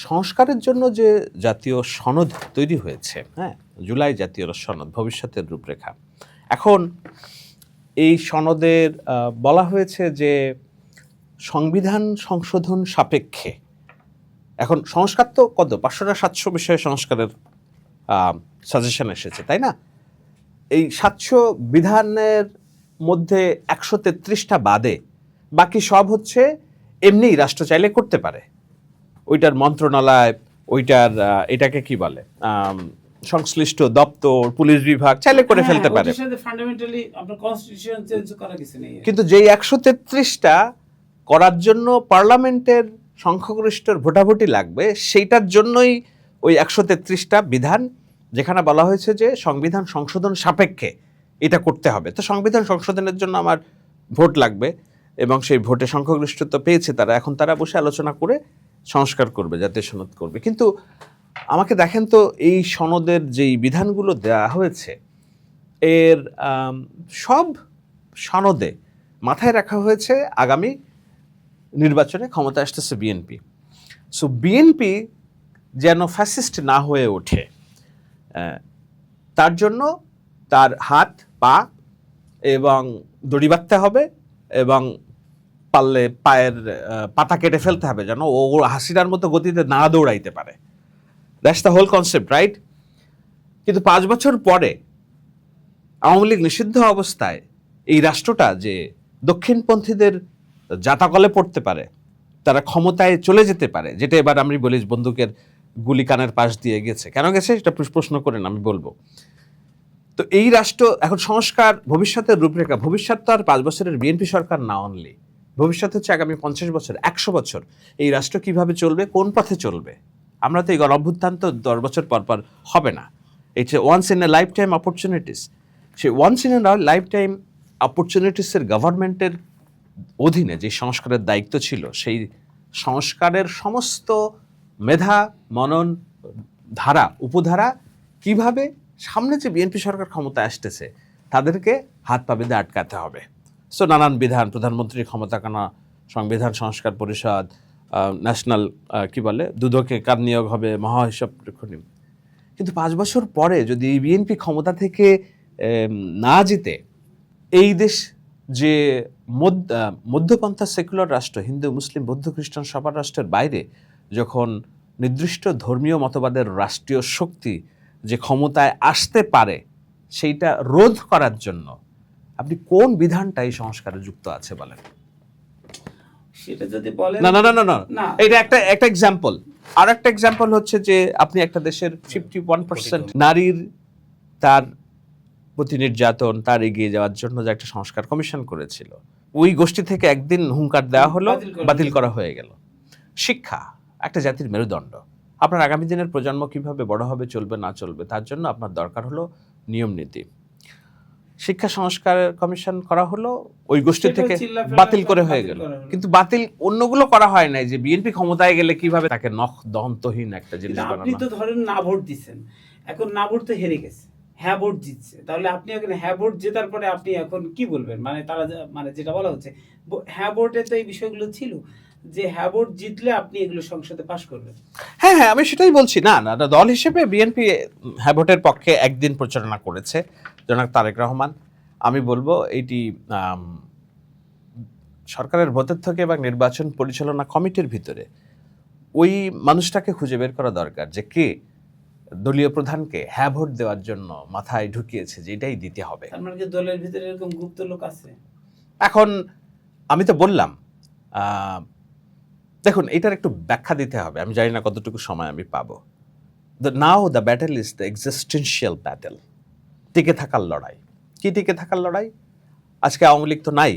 সংস্কারের জন্য যে জাতীয় সনদ তৈরি হয়েছে, হ্যাঁ, জুলাই জাতীয় সনদ ভবিষ্যতের রূপরেখা, এখন এই সনদের বলা হয়েছে যে সংবিধান সংশোধন সাপেক্ষে, এখন সংস্কার তো কত 500 না 700 বিষয়ে সংস্কারের সাজেশন এসেছে, তাই না? এই 700 বিধানের মধ্যে 133টা বাদে বাকি সব হচ্ছে এমনিই রাষ্ট্র চাইলে করতে পারে। ওইটার মন্ত্রণালয়, ওইটার এটাকে কি বলে, সংশ্লিষ্ট দপ্তর, পুলিশ বিভাগ চাইলে করে ফেলতে পারে। কিন্তু যেই 133টা করার জন্য পার্লামেন্টের সংখ্যাগরিষ্ঠের ভোটাভুটি লাগবে, সেইটার জন্যই ওই 133টা বিধান, যেখানে বলা হয়েছে যে সংবিধান সংশোধন সাপেক্ষে এটা করতে হবে। তো সংবিধান সংশোধনের জন্য আমার ভোট লাগবে, এবং সেই ভোটে সংখ্যাগরিষ্ঠতা পেয়েছে তারা, এখন তারা বসে আলোচনা করে সংস্কার করবে, জাতীয় সনদ করবে। কিন্তু আমাকে দেখেন তো, এই সনদের যেই বিধানগুলো দেওয়া হয়েছে, এর সব সনদে মাথায় রাখা হয়েছে আগামী নির্বাচনে ক্ষমতা আসতেছে বিএনপি। সো বিএনপি যেন ফ্যাসিস্ট না হয়ে ওঠে, তার জন্য তার হাত পা এবং দড়ি বাঁধতে হবে, এবং পারলে পায়ের পাতা কেটে ফেলতে হবে, যেন ও হাসিনার মতো গতিতে না দৌড়াইতে পারে। That's the whole concept, right? কিন্তু 5 বছর পরে আওয়ামী লীগ নিষিদ্ধ অবস্থায় এই রাষ্ট্রটা যে দক্ষিণপন্থীদের জাতাকলে পড়তে পারে, তারা ক্ষমতায় চলে যেতে পারে, যেটা এবার আমি বলি বন্দুকের গুলি কানের পাশ দিয়ে গেছে। কেন গেছে সেটা প্রশ্ন করেন, আমি বলবো। তো এই রাষ্ট্র এখন সংস্কার, ভবিষ্যতের রূপরেখা, ভবিষ্যৎ তো আর 5 বছরের বিএনপি সরকার না, অনলি ভবিষ্যৎ হচ্ছে আগামী 50 বছর, 100 বছর এই রাষ্ট্র কিভাবে চলবে, কোন পথে চলবে। আমরা তো এই গণঅভ্যুত্থান তো 10 বছর পর পর হবে না, এটা once in a lifetime opportunities. সেই once in a lifetime অপরচুনিটিসের গভর্নমেন্টের অধীনে যে সংস্কারের দায়িত্ব ছিল, সেই সংস্কারের সমস্ত মেধা, মনন, ধারা, উপধারা কিভাবে সামনে যে বিএনপি সরকার ক্ষমতায় আসতেছে তাদেরকে হাত পা বেঁধে আটকাতে হবে। সো নানান বিধান, প্রধানমন্ত্রীর ক্ষমতাকানা, সংবিধান সংস্কার পরিষদ, ন্যাশনাল কি বলে, দুদকে কার নিয়োগ হবে, মহাহিসাব রক্ষণী। কিন্তু 5 বছর পরে যদি বিএনপি ক্ষমতা থেকে না জিতে, এই দেশ যে মধ্যপন্থা সেকুলার রাষ্ট্র, হিন্দু মুসলিম বৌদ্ধ খ্রিস্টান সবার রাষ্ট্রের বাইরে যখন নির্দিষ্ট ধর্মীয় মতবাদের রাষ্ট্রীয় শক্তি যে ক্ষমতায় আসতে পারে, সেইটা রোধ করার জন্য আপনি কোন বিধানটা এই সংস্কারে যুক্ত আছে বলেন? সেটা যদি বলেন, না না না না না, এটা একটা এক্সাম্পল। আর একটা এক্সাম্পল হচ্ছে যে আপনি একটা দেশের 51% নারীর তার প্রতি নির্যাতন, তার এগিয়ে যাওয়ার জন্য যে একটা সংস্কার কমিশন করেছিল, ওই গোষ্ঠী থেকে একদিন হুঙ্কার দেওয়া হলো, বাতিল করা হয়ে গেল। শিক্ষা একটা জাতির মেরুদণ্ড। আপনার আগামী দিনের প্রজন্ম কিভাবে বড় হবে, চলবে না চলবে, তার জন্য আপনার দরকার হলো নিয়ম নীতি। শিক্ষা সংস্কার কমিশন করা হলো, ওই গোষ্ঠী থেকে বাতিল করে হয়ে গেল। কিন্তু বাতিল অন্যগুলো করা হয় নাই, যে বিএনপি ক্ষমতায় গেলে কিভাবে তাকে নখ দন্তহীন একটা জিনিস বানানো। আপনি তো ধরেন না ভোট দিচ্ছেন, এখন না ভোট তো হেরে গেছে, হ্যাঁ ভোট জিতছে, তাহলে আপনি এখন হ্যাঁ ভোট জেতার পরে আপনি এখন কি বলবেন? মানে তারা মানে যেটা বলা হচ্ছে, হ্যাঁ ভোটে তো এই বিষয়গুলো ছিল যে হ্যাঁ ভোট জিতলে আপনি এগুলো সংসদে পাশ করবেন। হ্যাঁ হ্যাঁ, আমি সেটাই বলছি। না না, দল হিসেবে বিএনপি হ্যাঁ ভোটের পক্ষে একদিন প্রচারণা করেছে জনাব তারেক রহমান। আমি বলবো এটি সরকারের ভোটের থেকে এবং নির্বাচন পরিচালনা কমিটির ভিতরে ওই মানুষটাকে খুঁজে বের করা দরকার, যে কে দলীয় প্রধানকে হ্যাঁ ভোট দেওয়ার জন্য মাথায় ঢুকিয়েছে যে এটাই দিতে হবে। তার মানে কি দলের ভিতরে এরকম গুপ্ত লোক আছে? এখন আমি তো বললাম, দেখুন এটার একটু ব্যাখ্যা দিতে হবে, আমি জানি না কতটুকু সময় আমি পাবো। Now the battle is the existential battle, টিকে থাকার লড়াই। কি টিকে থাকার লড়াই? আজকে আওয়ামী লীগ তো নাই,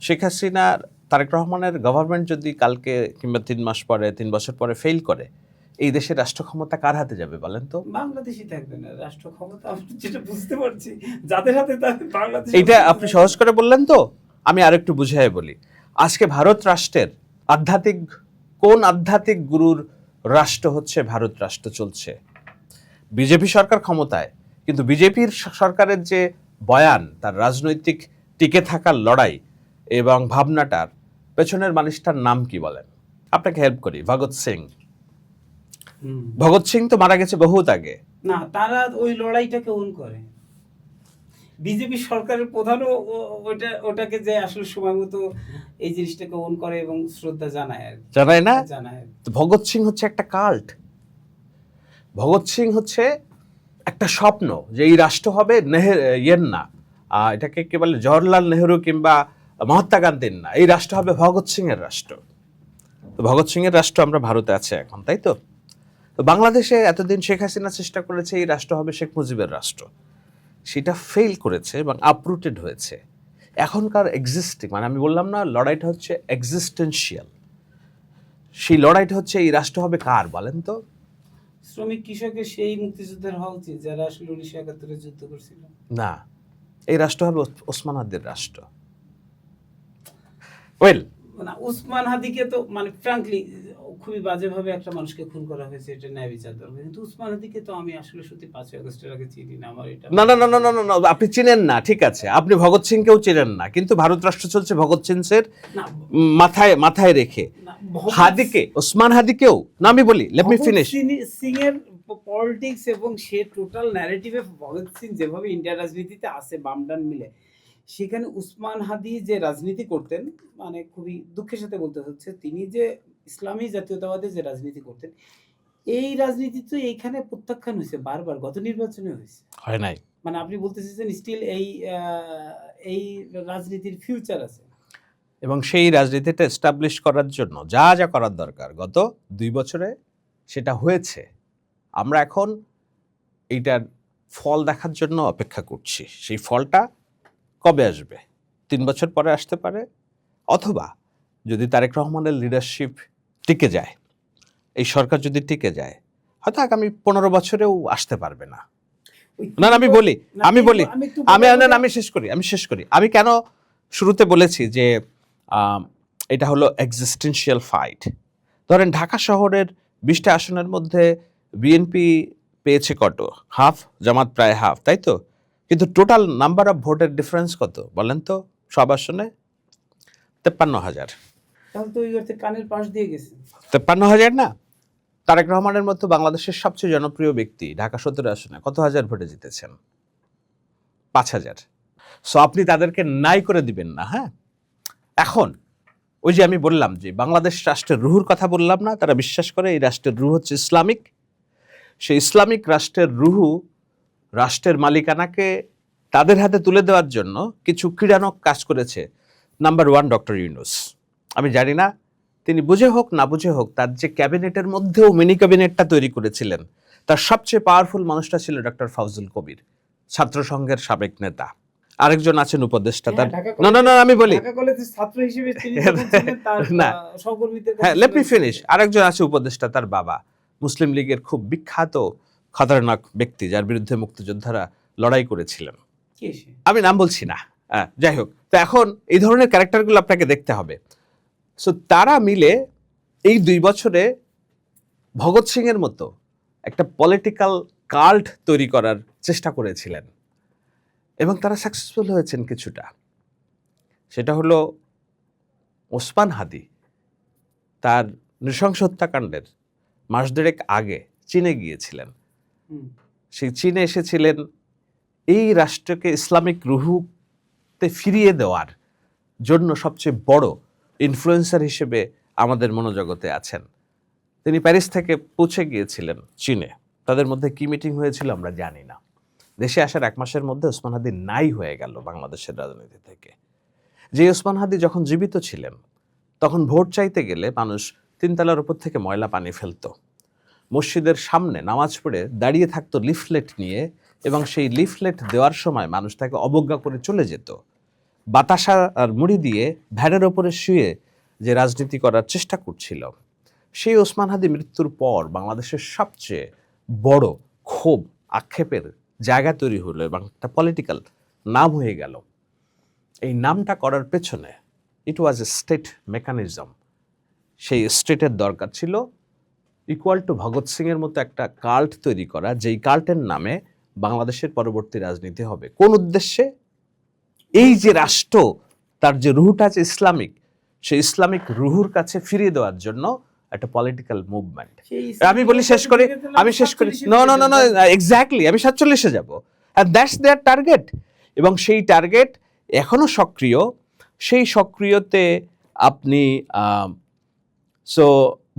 শেখ হাসিনার, তারেক রহমানের গভর্নমেন্ট যদি কালকে কিংবা 3 মাস পরে, 3 বছর পরে ফেল করে, এই দেশের রাষ্ট্র ক্ষমতা কার হাতে যাবে বলেন তো? বাংলাদেশই থাকবে না রাষ্ট্র ক্ষমতা। আমি যেটা বুঝতে পারছি যাদের হাতে, বাংলাদেশ। এইটা আপনি সহজ করে বললেন তো, আমি আরেকটু বুঝিয়ে বলি। আজকে ভারত রাষ্ট্রের কোন আধ্যাত্মিক গুরুর রাষ্ট্র হচ্ছে ভারত রাষ্ট্র চলছে? বিজেপি সরকার ক্ষমতায়, কিন্তু বিজেপির সরকারের যে বয়ান, তার রাজনৈতিক টিকে থাকার লড়াই এবং ভাবনাটার পেছনের মানুষটার নাম কি বলেন? আপনাকে হেল্প করি, ভগৎ সিং, ভগৎ সিং তো মারা গেছে বহুত আগে। না, তারা ওই লড়াইটাকে ওন করে। বিজেপি সরকারের প্রধানও ওটাকে যে আসলে সময় মতো এই জিনিসটাকে ওন করে এবং শ্রদ্ধা জানায় আর কি। জানায় না? জানায়। তো ভগৎ সিং হচ্ছে একটা কাল্ট। ভগৎ সিং হচ্ছে একটা স্বপ্ন যে এই রাষ্ট্র হবে ইয়ের না, এটাকে কি বলে, জওহরলাল নেহরু কিংবা মহাত্মা গান্ধীর না, এই রাষ্ট্র হবে ভগৎ সিং এর রাষ্ট্র। তো ভগৎ সিং এর রাষ্ট্র আমরা ভারতে আছে এখন, তাই তো? তো বাংলাদেশে এতদিন শেখ হাসিনা চেষ্টা করেছে এই রাষ্ট্র হবে শেখ মুজিবের রাষ্ট্র, সেটা ফেল করেছে এবং আপরুটেড হয়েছে। এখনকার এক্সিস্টিং, মানে আমি বললাম না লড়াইটা হচ্ছে এক্সিস্টেন্সিয়াল, সেই লড়াইটা হচ্ছে এই রাষ্ট্র হবে কার বলেন তো? শ্রমিক কৃষকের সেই মুক্তিযোদ্ধার হওয়া উচিত যারা আসলে 1971 যুদ্ধ করছিল। না, এই রাষ্ট্র হবে ওসমান হাদির রাষ্ট্র। ওয়েল, না, উসমান হাদিকে তো মানে ফ্র্যাঙ্কলি খুবই বাজেভাবে একটা মানুষকে খুন করা হয়েছে, এটা ন্যায় বিচার দরকার। কিন্তু উসমান হাদিকে তো আমি আসলে সত্যি 5 আগস্টের আগে চিনি না। আমার এটা না না না না না না, আপনি চিনেন না, ঠিক আছে, আপনি ভগৎ সিংকেও চিনেন না, কিন্তু ভারত রাষ্ট্র চলছে ভগৎ সিংয়ের না, মাথায় রেখে। না, হাদিকে, ওসমান হাদিকেও না, আমি বলি, লেট মি ফিনিশ। সিং এর পলিটিক্স এবং সে টোটাল ন্যারেটিভে ভগৎ সিং যেভাবে ইন্ডিয়ার রাজনীতিতে আছে বামডান মিলে, সেখানে উসমান হাদি যে রাজনীতি করতেন, মানে খুবই দুঃখের সাথে বলতে হচ্ছে, তিনি যে ইসলামী জাতীয়তাবাদী যে রাজনীতি করতেন, এই রাজনীতি তো এইখানে প্রত্যাখ্যান হয়েছে বারবার, গত নির্বাচনে হয়েছে। হয় নাই? মানে আপনি বলতে চাইছেন স্টিল এই রাজনীতির ফিউচার আছে। এবং সেই রাজনীতিটা এস্টাবলিশ করার জন্য যা যা করার দরকার গত 2 বছরে সেটা হয়েছে। আমরা এখন এইটার ফল দেখার জন্য অপেক্ষা করছি। সেই ফলটা কবে আসবে? 3 বছর পরে আসতে পারে, অথবা যদি তারেক রহমানের লিডারশিপ টিকে যায়, এই সরকার যদি টিকে যায়, হয়তো আগামী 15 বছরেও আসতে পারবে না। না আমি বলি আমি শেষ করি। আমি কেন শুরুতে বলেছি যে এটা হলো এক্সিস্টেন্সিয়াল ফাইট। ধরেন ঢাকা শহরের 20টা আসনের মধ্যে বিএনপি পেয়েছে কত? হাফ, জামাত প্রায় হাফ, তাই তো? কিন্তু টোটাল নাম্বার অফ ভোটের ডিফারেন্স কত বলেন তো? সব আসনে 53,000। তাহলে তো ওই অর্থে কানের পাশ দিয়ে গেছে। 53,000 না? তারেক রহমানের মতো বাংলাদেশের সবচেয়ে জনপ্রিয় ব্যক্তি ঢাকা 17 আসনে কত হাজার ভোটে জিতেছেন? 5,000। সো আপনি তাদেরকে নাই করে দিবেন না। হ্যাঁ, এখন ওই যে আমি বললাম যে বাংলাদেশ রাষ্ট্রের রুহুর কথা বললাম না, তারা বিশ্বাস করে এই রাষ্ট্রের রুহ হচ্ছে ইসলামিক। সেই ইসলামিক রাষ্ট্রের রুহু, রাষ্ট্রের মালিকানাকে তাদের হাতে তুলে দেওয়ার জন্য কিছু ক্রীড়ানক কাজ করেছে। Number 1 doctor Yunus. আমি জানি না তিনি বুঝে হোক না বুঝে হোক, তার যে ক্যাবিনেটের মধ্যেও মিনি ক্যাবিনেটটা তৈরি করেছিলেন, তার সবচেয়ে পাওয়ারফুল মানুষটা ছিল ডক্টর ফাউজুল কবির, ছাত্র সংঘের সাবেক নেতা। আরেকজন আছেন উপদেষ্টা তার, না আমি বলি, ঢাকা কলেজের ছাত্র হিসেবে তিনি যখন ছিলেন তার সহকর্মীদের, হ্যাঁ লেট মি ফিনিশ। আরেকজন আছে উপদেষ্টা, তার বাবা মুসলিম লীগের খুব বিখ্যাত খতরনাক ব্যক্তি, যার বিরুদ্ধে মুক্তিযোদ্ধারা লড়াই করেছিলেন। আমি নাম বলছি না, যাই হোক। তো এখন এই ধরনের ক্যারেক্টারগুলো আপনাকে দেখতে হবে। সো তারা মিলে এই 2 বছরে ভগৎ সিং এর মতো একটা পলিটিক্যাল কাল্ট তৈরি করার চেষ্টা করেছিলেন এবং তারা সাকসেসফুল হয়েছেন কিছুটা। সেটা হলো ওসমান হাদি তার নৃশংস হত্যাকাণ্ডের মাস দেড়েক আগে চীনে গিয়েছিলেন। সেই চীনে এসেছিলেন এই রাষ্ট্রকে ইসলামিক রুহুতে ফিরিয়ে দেওয়ার জন্য সবচেয়ে বড় ইনফ্লুয়েন্সার হিসেবে আমাদের মনোজগতে আছেন। তিনি প্যারিস থেকে পৌঁছে গিয়েছিলেন চীনে। তাদের মধ্যে কি মিটিং হয়েছিল আমরা জানি না। দেশে আসার 1 মাসের মধ্যে ওসমান হাদি নাই হয়ে গেল বাংলাদেশের রাজনীতি থেকে। যে ওসমান হাদি যখন জীবিত ছিলেন তখন ভোট চাইতে গেলে মানুষ 3 তলার উপর থেকে ময়লা পানি ফেলত, মসজিদের সামনে নামাজ পড়ে দাঁড়িয়ে থাকতো লিফলেট নিয়ে, এবং সেই লিফলেট দেওয়ার সময় মানুষ তাকে অবজ্ঞা করে চলে যেত। বাতাসা আর মুড়ি দিয়ে ভ্যানের ওপরে শুয়ে যে রাজনীতি করার চেষ্টা করছিল, সেই ওসমান হাদি মৃত্যুর পর বাংলাদেশের সবচেয়ে বড় ক্ষোভ আক্ষেপের জায়গা তৈরি হলো এবং একটা পলিটিক্যাল নাম হয়ে গেল। এই নামটা করার পেছনে ইট ওয়াজ এ স্টেট মেকানিজম। সেই স্টেটের দরকার ছিল ইকুয়াল টু ভগৎ সিংয়ের মতো একটা কাল্ট তৈরি করা, যেই কাল্টের নামে বাংলাদেশের পরবর্তী রাজনীতি হবে। কোন উদ্দেশ্যে? এই যে রাষ্ট্র, তার যে রুহুটা আছে ইসলামিক, সেই ইসলামিক রুহুর কাছে ফিরিয়ে দেওয়ার জন্য একটা পলিটিক্যাল মুভমেন্ট। সেই আমি বলি শেষ করি, আমি শেষ করি, no no no no, exactly আমি 47-এ যাব, and that's their টার্গেট। এবং সেই টার্গেট এখনো সক্রিয়। সেই সক্রিয়তে আপনি সো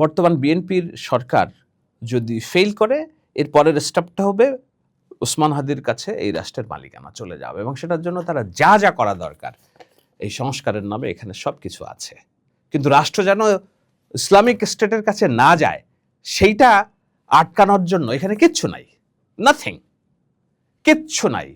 বর্তমান বিএনপির সরকার যদি ফেল করে, এর পরের স্টেপটা হবে ওসমান হাদির কাছে এই রাষ্ট্রের মালিকানা চলে যাবে, এবং সেটার জন্য তারা যা যা করা দরকার এই সংস্কারের নামে এখানে সব কিছু আছে। কিন্তু রাষ্ট্র যেন ইসলামিক স্টেটের কাছে না যায় সেইটা আটকানোর জন্য এখানে কিচ্ছু নাই, নাথিং, কিচ্ছু নাই।